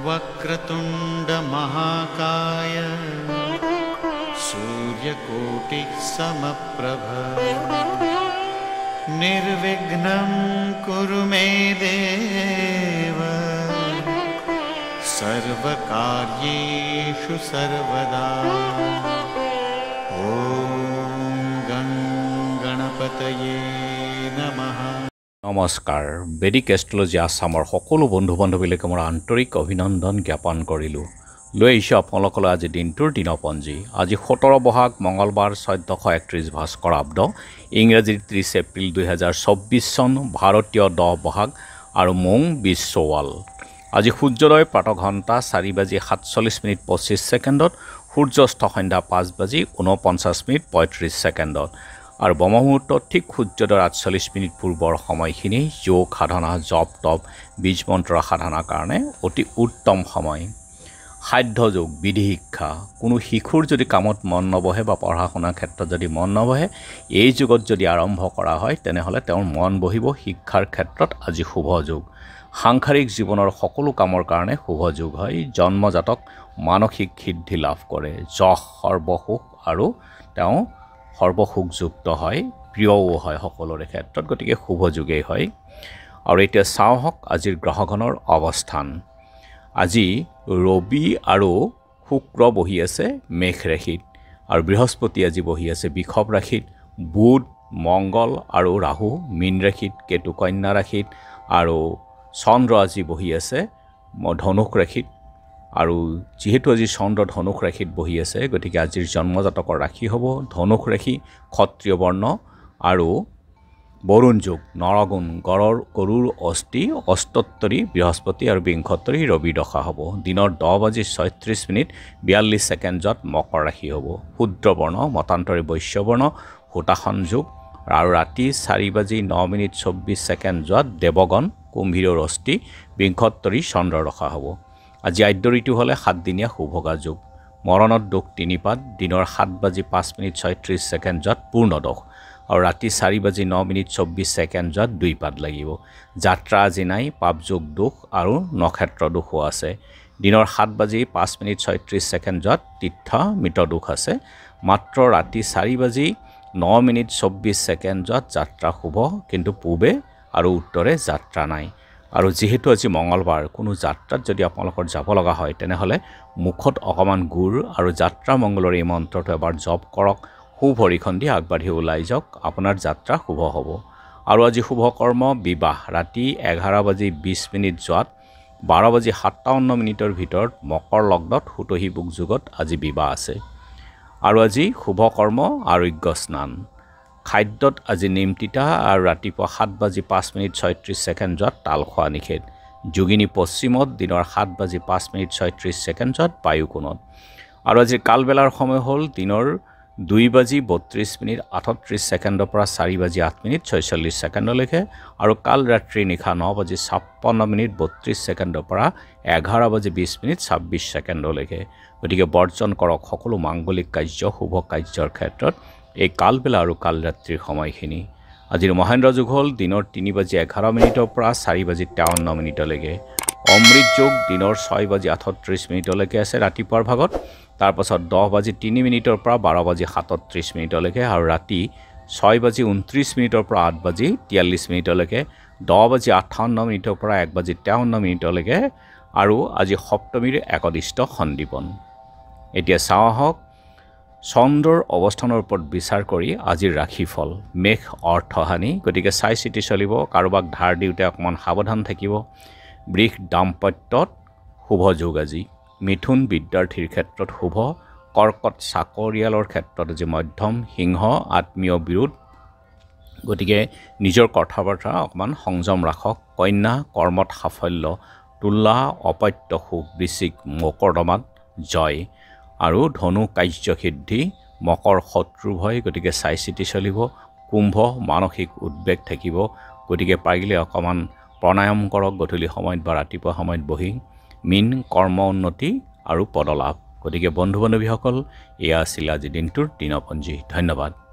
वक्रतुंड महाकाय सूर्यकोटि समप्रभ निर्विघ्नं कुरु मे देव सर्वकार्येषु सर्वदा। ओम गं गणपतये नमः। নমস্কাৰ বেদিক এষ্ট্ৰলজি আসামৰ সকলো বন্ধু বান্ধৱীলৈকে মোৰ আন্তৰিক অভিনন্দন জ্ঞাপন কৰিলোঁ। লৈ আহিছোঁ আপোনালোকলৈ আজি দিনটোৰ দিনপঞ্জী। আজি 17 বহাগ মঙলবাৰ 1431 ভাস্কৰাব্দ ইংৰাজীৰ 30 এপ্ৰিল 2024 চন ভাৰতীয় 10 বহাগ আৰু মং 20 চৌৱাল। আজি সূৰ্যোদয় প্ৰাতঃঘণ্টা 4:47:25 সূৰ্যাস্ত সন্ধ্যা 5:49:35 আৰু ব্ৰহ্মমুহূৰ্ত ঠিক সূৰ্যোদয়ৰ 48 পূৰ্বৰ সময়খিনি যোগ সাধনা জপ তপ বীজ মন্ত্ৰ সাধনাৰ কাৰণে অতি উত্তম সময়। সাধ্য যোগ বিধি শিক্ষা কোনো শিশুৰ যদি কামত মন নবহে বা পঢ়া শুনাৰ ক্ষেত্ৰত যদি মন নবহে এই যুগত যদি আৰম্ভ কৰা হয় তেনেহ'লে তেওঁৰ মন বহিব শিক্ষাৰ ক্ষেত্ৰত। আজি শুভ যোগ সাংসাৰিক জীৱনৰ সকলো কামৰ কাৰণে শুভ যোগ হয়। জন্মজাতক মানসিক সিদ্ধি লাভ কৰে, যশ সৰ্বসুখ আৰু তেওঁ সৰ্বসুখযুক্ত হয়, প্ৰিয়ও হয় সকলোৰে ক্ষেত্ৰত, গতিকে শুভ যোগেই হয়। আৰু এতিয়া চাওক আজিৰ গ্ৰহগণৰ অৱস্থান। আজি ৰবি আৰু শুক্ৰ বহি আছে মেঘ ৰাশিত আৰু বৃহস্পতি আজি বহি আছে বৃষভ ৰাশিত, বুধ মংগল আৰু ৰাহু মীন ৰাশিত, কেতু কন্যা ৰাশিত আৰু চন্দ্ৰ আজি বহি আছে ধনুক ৰাশিত। আৰু যেহেতু আজি চন্দ্ৰ ধনুক ৰাশিত বহি আছে গতিকে আজিৰ জন্মজাতকৰ ৰাশি হ'ব ধনুক ৰাশি, ক্ষত্ৰিয় বৰ্ণ আৰু বৰুণ যোগ, নৰগুণ, গৰুৰ অস্থি, অষ্টোত্তৰী বৃহস্পতি আৰু বিংশোত্তৰী ৰবি দশা হ'ব। দিনৰ 10:36:42 মকৰ ৰাশি হ'ব। শূদ্ৰ বৰ্ণ মতান্তৰী বৈশ্য বৰ্ণ হোতাসন যোগ আৰু ৰাতি 4:09:24 দেৱগণ কুম্ভীৰৰ অস্থি বিংশোত্তৰী চন্দ্ৰ দশা হ'ব। আজি আদ্য ঋতু হ'লে 7 দিনীয়া শুভগা যোগ। মৰণত দোষ 3 পাত, দিনৰ 7:05:36 পূৰ্ণ দোষ আৰু ৰাতি 4:09:24 2 পাত লাগিব। যাত্ৰা আজি নাই, পাপ যোগ দোষ আৰু নক্ষত্ৰ দোষো আছে। দিনৰ 7:05:36 তীৰ্থ মৃত দোষ আছে। মাত্ৰ ৰাতি 4:09:24 যাত্ৰা শুভ, কিন্তু পূবে আৰু উত্তৰে যাত্ৰা নাই। আৰু যেহেতু আজি মঙলবাৰ কোনো যাত্ৰাত যদি আপোনালোকৰ যাব লগা হয় তেনেহ'লে মুখত অকণমান গুড় আৰু যাত্ৰা মংগলৰ এই মন্ত্ৰটো এবাৰ জপ কৰক, শুভৰিখন দি আগবাঢ়ি ওলাই যাওক, আপোনাৰ যাত্ৰা শুভ হ'ব। আৰু আজি শুভ কৰ্ম বিবাহ ৰাতি 11:20 12:57 ভিতৰত মকৰ লগ্নত সুতহী বুক যুগত আজি বিবাহ আছে। আৰু আজি শুভ কৰ্ম আৰোগ্য স্নান। খাদ্যত আজি নিম তিতা আৰু ৰাতিপুৱা 7:05:36 তাল খোৱা নিষেধ। যোগিনী পশ্চিমত দিনৰ 7:05:36 বায়ুকোণত। আৰু আজিৰ কালবেলাৰ সময় হ'ল দিনৰ 2:32:38 পৰা 4:08:46 আৰু কাল ৰাত্ৰি নিশা 9:56:32 পৰা 11:20:26 গতিকে বৰ্জন কৰক সকলো মাংগলিক কাৰ্য শুভ কাৰ্যৰ ক্ষেত্ৰত এই কালবেলা আৰু কাল ৰাত্ৰিৰ সময়খিনি। আজিৰ মহেন্দ্ৰ যোগ হ'ল দিনৰ 3:11 পৰা 4:53 অমৃত যোগ দিনৰ 6:38 আছে ৰাতিপুৱাৰ ভাগত, তাৰপাছত 10:03 পৰা 12:37 আৰু ৰাতি 6:29 পৰা 8:43 10:58 পৰা 1:53 আৰু আজি সপ্তমীৰ একদিষ্ট সন্দীপন। এতিয়া চাওঁ আহক চন্দ্ৰৰ অৱস্থানৰ ওপৰত বিচাৰ কৰি আজিৰ ৰাশিফল। মেঘ অৰ্থহানি, গতিকে চাই চিতি চলিব, কাৰোবাক ধাৰ দিওঁতে অকণমান সাৱধান থাকিব। বৃষ দাম্পত্যত শুভ যোগ আজি। মিথুন বিদ্যাৰ্থীৰ ক্ষেত্ৰত শুভ। কৰ্কট চাকৰিয়ালৰ ক্ষেত্ৰত আজি মধ্যম। সিংহ আত্মীয় বিৰোধ, গতিকে নিজৰ কথা বাৰ্তা অকণমান সংযম ৰাখক। কন্যা কৰ্মত সাফল্য। তুলা অপত্য সুখ। বৃশ্চিক মকৰদমাত জয় আৰু ধনু কাৰ্যসিদ্ধি। মকৰ শত্ৰু ভয়, গতিকে চাই চিতি চলিব। কুম্ভ মানসিক উদ্বেগ থাকিব, গতিকে পাৰিলে অকণমান প্ৰণায়াম কৰক গধূলি সময়ত বা ৰাতিপুৱা সময়ত বহি। মীন কৰ্ম উন্নতি আৰু পদলাভ, গতিকে বন্ধু বান্ধৱীসকল এয়া আছিল আজি দিনটোৰ দিনপঞ্জী। ধন্যবাদ।